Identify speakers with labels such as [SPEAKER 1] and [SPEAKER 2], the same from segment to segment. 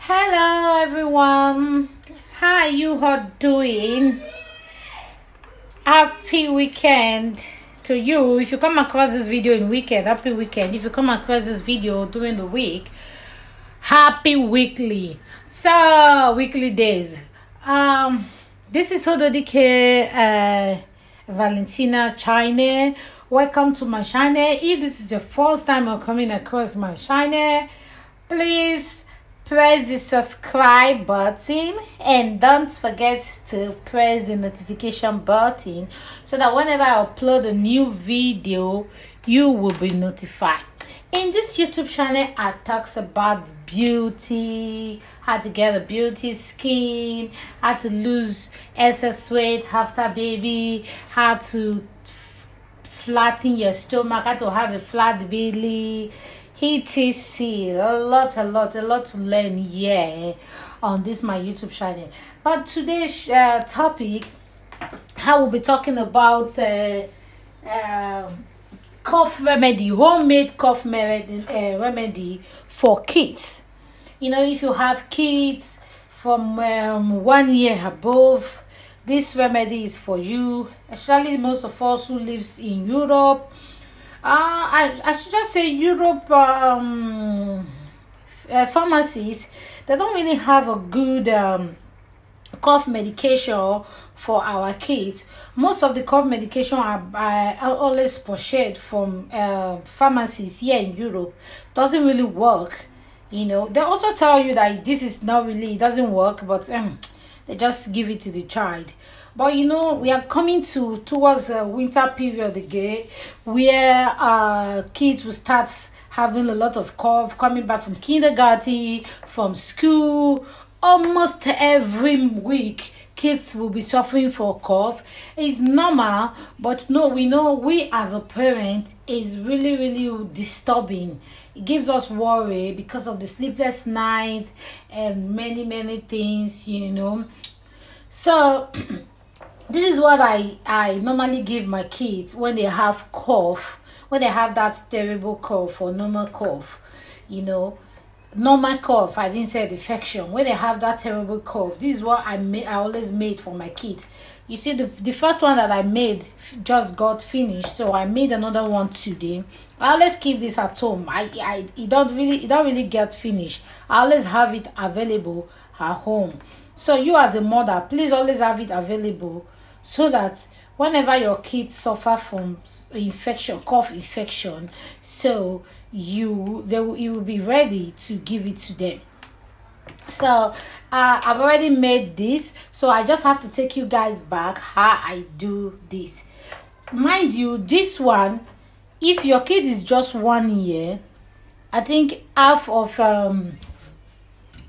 [SPEAKER 1] Hello everyone, how are you all doing? Happy weekend to you. If you come across this video in weekend, happy weekend. If you come across this video during the week, happy weekly. So weekly days. This is Hododike Valentina China. Welcome to my channel. If this is your first time of coming across my channel, please press the subscribe button and don't forget to press the notification button so that whenever I upload a new video you will be notified. In this YouTube channel I talks about beauty, how to get a beauty skin, how to lose excess weight after baby, how to flatten your stomach, how to have a flat belly, etc. A lot to learn here on this my YouTube channel. But today's topic, I will be talking about cough remedy, homemade cough remedy for kids. You know, if you have kids from 1 year above, this remedy is for you, especially most of us who lives in Europe. I should just say Europe pharmacies, they don't really have a good cough medication for our kids. Most of the cough medication are always purchased from pharmacies here in Europe. Doesn't really work. You know, they also tell you that this is not really, it doesn't work, but they just give it to the child. But you know, we are coming towards a winter period again, where kids will start having a lot of cough, coming back from kindergarten, from school. Almost every week kids will be suffering for cough. It's normal, but no, we as a parent is really disturbing. It gives us worry because of the sleepless night and many things, you know. So this is what I normally give my kids when they have cough, when they have that terrible cough or normal cough, you know. Normal cough, I didn't say infection. When they have that terrible cough, this is what I always made for my kids. You see, the first one that I made just got finished, so I made another one today. I always keep this at home. It don't really get finished. I always have it available at home. So you as a mother, please always have it available so that whenever your kids suffer from infection, cough infection, so you will be ready to give it to them. So I've already made this, so I just have to take you guys back how I do this. Mind you, this one, if your kid is just 1 year, I think half of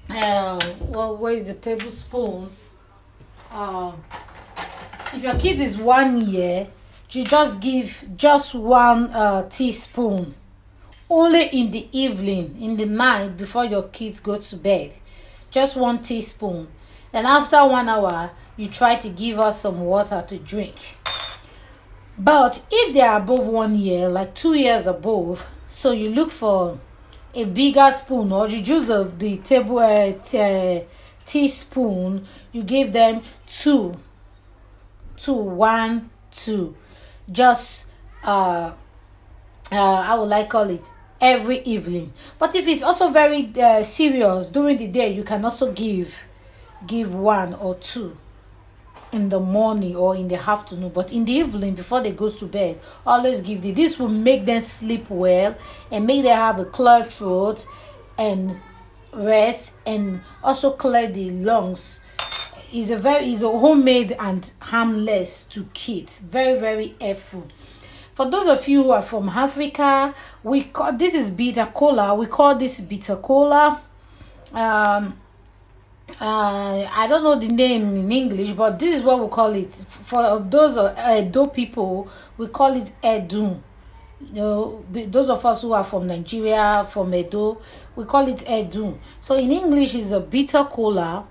[SPEAKER 1] where is the tablespoon? If your kid is 1 year, you just give just 1 teaspoon, only in the evening, in the night before your kids go to bed. Just 1 teaspoon. Then after 1 hour, you try to give us some water to drink. But if they are above 1 year, like 2 years above, so you look for a bigger spoon, or you use the table teaspoon, you give them 2, just how would I call it, every evening. But if it's also very serious during the day, you can also give 1 or 2 in the morning or in the afternoon. But in the evening before they go to bed, always give them. This will make them sleep well and make them have a clear throat and rest, and also clear the lungs. Is a homemade and harmless to kids. Very helpful. For those of you who are from Africa, this is bitter cola. We call this bitter cola. I don't know the name in English, but this is what we call it. For those Edo people, we call it Edu. You know, those of us who are from Nigeria, from Edo, we call it Edu. So in English, it's a bitter cola.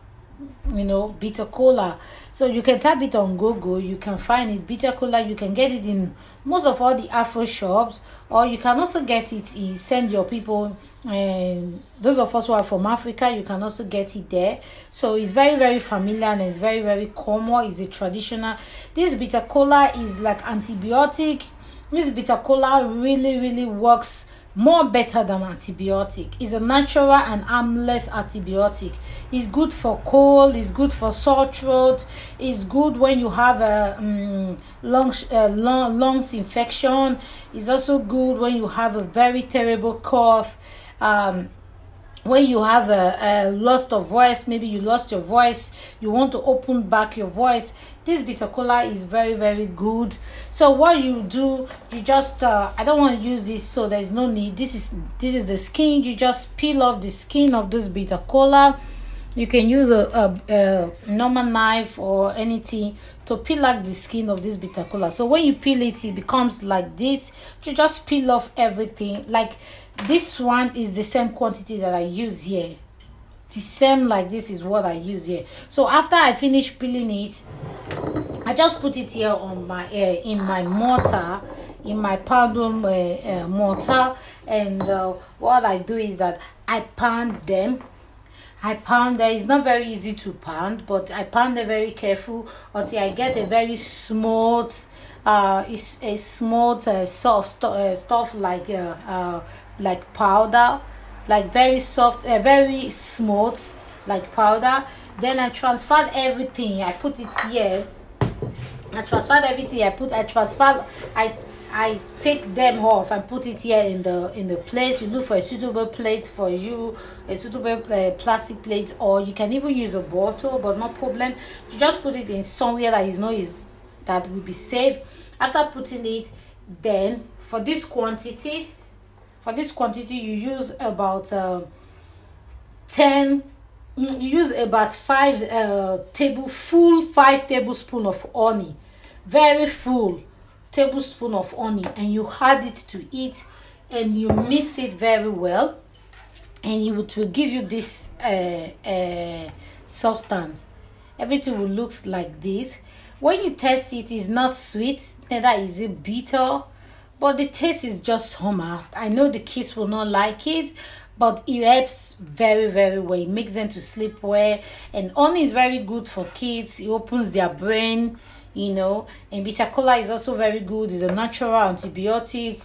[SPEAKER 1] You know, bitter cola. So you can type it on Google, you can find it, bitter cola. You can get it in most of all the Afro shops, or you can also get it, send your people and those of us who are from Africa, you can also get it there. So it's very, very familiar and it's very, very common. It's a traditional. This bitter cola is like antibiotic. This bitter cola really, really works more better than antibiotic. It's a natural and harmless antibiotic. It's good for cold, it's good for sore throat, it's good when you have a lungs infection. It's also good when you have a very terrible cough, when you have a loss of voice. Maybe you lost your voice, you want to open back your voice. This bitter cola is very, very good. So what you do, you just I don't want to use this, so there's no need. This is the skin. You just peel off the skin of this bitter cola. You can use a normal knife or anything to peel out the skin of this bitter cola. So when you peel it, it becomes like this. You just peel off everything. Like this one is the same quantity that I use here. The same like this is what I use here. So after I finish peeling it, I just put it here on my in my mortar, in my pounding mortar, and what I do is that I pound them. It's not very easy to pound, but I pound them very careful until I get a very smooth it's a smooth soft stuff like powder, like very soft, very smooth like powder. Then I transferred everything. I put it here. I transferred everything. I take them off and put it here in the plate. You look for a suitable plate for you, a suitable plastic plate, or you can even use a bottle, but no problem. You just put it in somewhere that you know that will be safe. After putting it, then for this quantity you use about 5 tablespoons of honey, very full tablespoon of honey, and you add it to it and you mix it very well, and it will give you this substance. Everything will look like this. When you taste it, it's not sweet, neither is it bitter, but the taste is just somehow. I know the kids will not like it, but it helps very, very well. It makes them to sleep well, and honey is very good for kids. It opens their brain, and bitter cola is also very good. It's a natural antibiotic,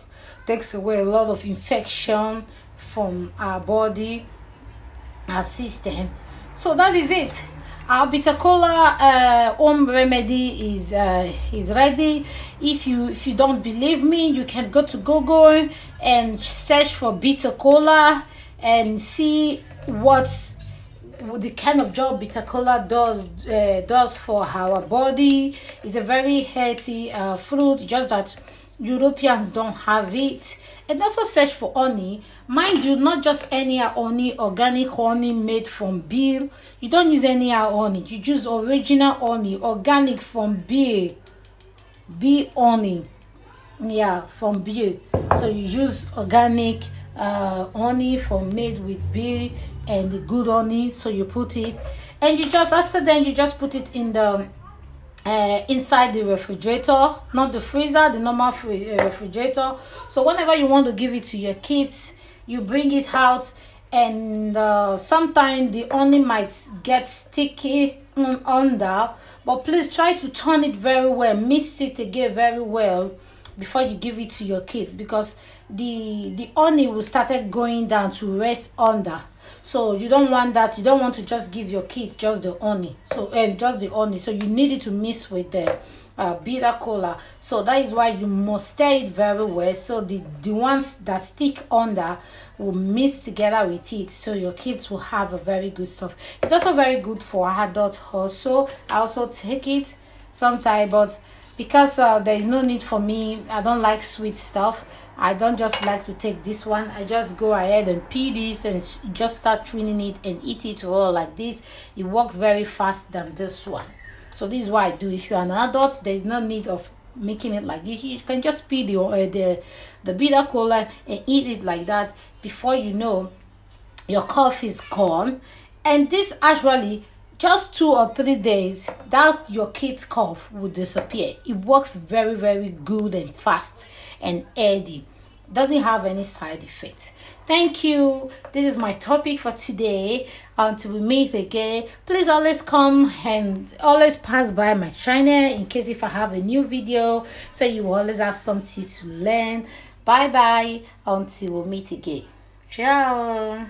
[SPEAKER 1] takes away a lot of infection from our body, our system. So that is it. Our bitter cola home remedy is ready. If you don't believe me, you can go to Google and search for bitter cola and see what the kind of job bitter cola does for our body. It's a very healthy fruit, just that Europeans don't have it. And also search for honey. Mind you, not just any honey, organic honey made from bee. You don't use any honey. You use original honey, organic from bee honey. Yeah, from bee. So you use organic honey made with bee and the good honey. So you put it, and you just put it in the inside the refrigerator, not the freezer, the normal refrigerator. So whenever you want to give it to your kids, you bring it out, and sometimes the honey might get sticky under, but please try to turn it very well, mix it again very well before you give it to your kids, because the honey will start going down to rest under. So you don't want that. You don't want to just give your kids just the honey. So you need it to mix with the bitter cola. So that is why you must stir it very well, so the ones that stick under will mix together with it, so your kids will have a very good stuff. It's also very good for adults also. I also take it sometimes, but because there is no need for me, I don't like sweet stuff. I don't just like to take this one. I just go ahead and peel this and just start chewing it and eat it all like this. It works very fast than this one. So this is what I do. If you're an adult, there is no need of making it like this. You can just peel the bitter cola and eat it like that. Before you know, your cough is gone. And this actually, just 2 or 3 days, that your kid's cough will disappear. It works very, very good and fast and healthy. Doesn't have any side effects. Thank you. This is my topic for today. Until we meet again, please always come and always pass by my channel in case if I have a new video, so you always have something to learn. Bye bye until we meet again. Ciao.